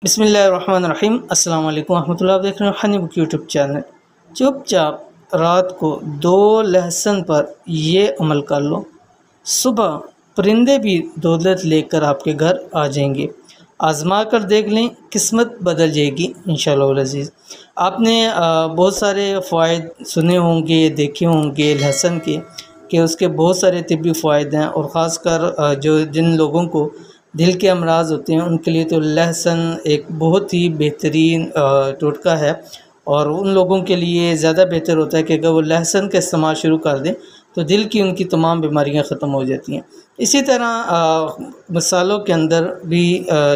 बिस्मिल्लाहिर्रहमानिर्रहीम। अस्सलाम वालेकुम रहमतुल्लाह। आप देख रहे हैं हनी बुक यूट्यूब चैनल। चुपचाप रात को 2 लहसुन पर ये अमल कर लो, सुबह परिंदे भी दौलत लेकर आपके घर आ जाएंगे। आजमा कर देख लें, किस्मत बदल जाएगी इंशाअल्लाह अज़ीज़। आपने बहुत सारे फ़वाइद सुने होंगे, देखे होंगे लहसुन के कि उसके बहुत सारे तिब्बी फ़वाइद हैं, और ख़ासकर जो जिन लोगों को दिल के अमराज होते हैं उनके लिए तो लहसुन एक बहुत ही बेहतरीन टोटका है। और उन लोगों के लिए ज़्यादा बेहतर होता है कि अगर वो लहसुन का इस्तेमाल शुरू कर दें तो दिल की उनकी तमाम बीमारियां ख़त्म हो जाती हैं। इसी तरह मसालों के अंदर भी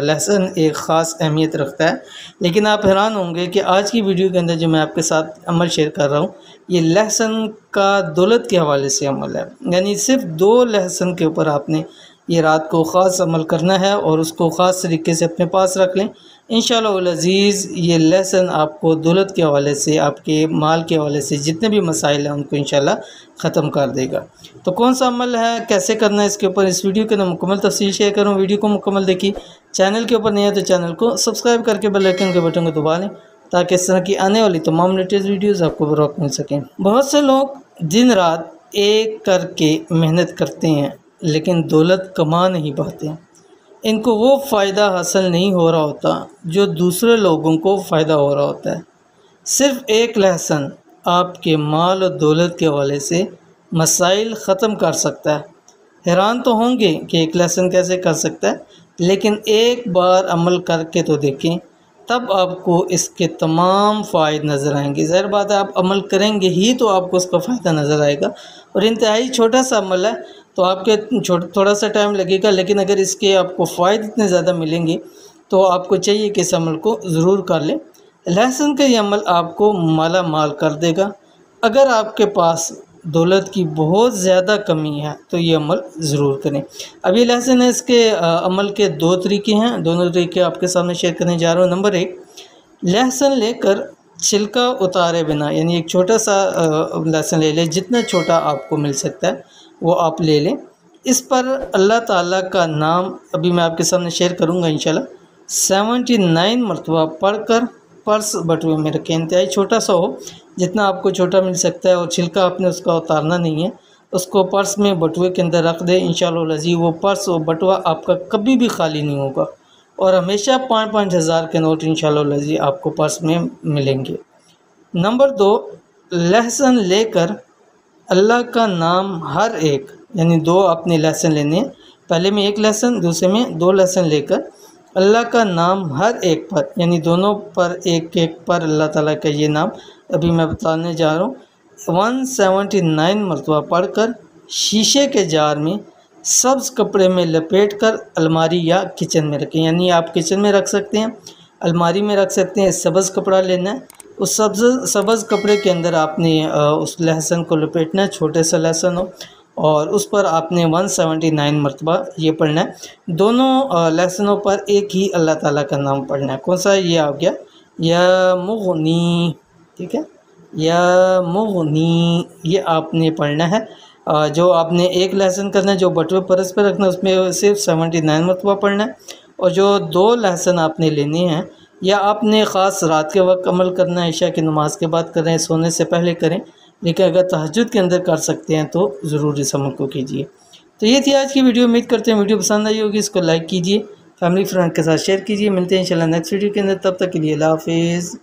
लहसुन एक ख़ास अहमियत रखता है। लेकिन आप हैरान होंगे कि आज की वीडियो के अंदर जो मैं आपके साथ अमल शेयर कर रहा हूँ, ये लहसुन का दौलत के हवाले से अमल है। यानी सिर्फ 2 लहसुन के ऊपर आपने ये रात को ख़ास अमल करना है और उसको ख़ास तरीके से अपने पास रख लें। इंशाअल्लाह अज़ीज़ ये लेसन आपको दौलत के हवाले से, आपके माल के हवाले से जितने भी मसाइल हैं उनको इंशाअल्लाह ख़त्म कर देगा। तो कौन सा अमल है, कैसे करना है, इसके ऊपर इस वीडियो के अंदर मुकम्मल तफसील शेयर करूँ। वीडियो को मुकम्मल देखिए। चैनल के ऊपर नहीं है तो चैनल को सब्सक्राइब करके बेल आइकन के बटन को दबा लें ताकि इस तरह की आने वाली तमाम लेटेस्ट वीडियोज़ आपको बर वक्त मिल सकें। बहुत से लोग दिन रात एक करके मेहनत करते हैं लेकिन दौलत कमा नहीं पाते। इनको वो फ़ायदा हासिल नहीं हो रहा होता जो दूसरे लोगों को फ़ायदा हो रहा होता है। सिर्फ़ एक लहसुन आपके माल और दौलत के हवाले से मसाइल ख़त्म कर सकता है। हैरान तो होंगे कि एक लहसुन कैसे कर सकता है, लेकिन एक बार अमल करके तो देखें, तब आपको इसके तमाम फ़ायदे नज़र आएंगे। ज़ाहिर बात है, आप अमल करेंगे ही तो आपको उसका फ़ायदा नज़र आएगा। और इंतहाई छोटा सा अमल है तो आपके थोड़ा सा टाइम लगेगा, लेकिन अगर इसके आपको फ़ायदे इतने ज़्यादा मिलेंगे तो आपको चाहिए कि इस अमल को ज़रूर कर लें। लहसुन का ये अमल आपको माला माल कर देगा। अगर आपके पास दौलत की बहुत ज़्यादा कमी है तो ये अमल ज़रूर करें। अब ये लहसुन है, इसके अमल के 2 तरीके हैं। दोनों तरीके आपके सामने शेयर करने जा रहा हूँ। नंबर 1, लहसुन लेकर छिलका उतारे बिना, यानी एक छोटा सा लहसुन ले लें, जितना छोटा आपको मिल सकता है वो आप ले लें। इस पर अल्लाह ताला का नाम अभी मैं आपके सामने शेयर करूँगा इंशाल्लाह 79 मरतबा पढ़कर पर्स बटुए में रखें। इंतहाई छोटा सा हो, जितना आपको छोटा मिल सकता है, और छिलका आपने उसका उतारना नहीं है। उसको पर्स में बटुए के अंदर रख दें। इंशाअल्लाह अज़ीज़ वो पर्स और बटुआ आपका कभी भी खाली नहीं होगा, और हमेशा 5-5 हज़ार के नोट इंशाअल्लाह अज़ीज़ आपको पर्स में मिलेंगे। नंबर 2, लहसुन लेकर अल्लाह का नाम हर एक, यानी 2 आपने लहसुन लेने हैं, पहले में 1 लहसुन, दूसरे में 2 लहसुन लेकर अल्लाह का नाम हर एक पर, यानी दोनों पर एक एक पर अल्लाह ताला का ये नाम अभी मैं बताने जा रहा हूँ 179 मरतबा पढ़कर शीशे के जार में सब्ज़ कपड़े में लपेट कर अलमारी या किचन में रखें। यानी आप किचन में रख सकते हैं, अलमारी में रख सकते हैं। सब्ज़ कपड़ा लेना है, उस सब्ज़ कपड़े के अंदर आपने उस लहसुन को लपेटना है, छोटे सा लहसुन हो, और उस पर आपने 179 मरतबा ये पढ़ना है। दोनों लहसुनों पर एक ही अल्लाह ताला का नाम पढ़ना है। कौन सा? ये आ गया या मुग़नी, ठीक है, या मुग़नी, ये आपने पढ़ना है। जो आपने 1 लहसुन करना है, जो बटुए परस पर रखना है, उसमें सिर्फ 79 मरतबा पढ़ना है। और जो 2 लहसुन आपने लेने हैं, या आपने ख़ास रात के वक्त अमल करना है, इशा की नमाज़ के बाद करें, सोने से पहले करें, लेकिन अगर तहज्जुद के अंदर कर सकते हैं तो ज़रूर इस अमल को कीजिए। तो ये थी आज की वीडियो। उम्मीद करते हैं वीडियो पसंद आई होगी। इसको लाइक कीजिए, फैमिली फ्रेंड के साथ शेयर कीजिए। मिलते हैं इंशाल्लाह नेक्स्ट वीडियो के अंदर। तब तक के लिए अल्लाह हाफ़िज़।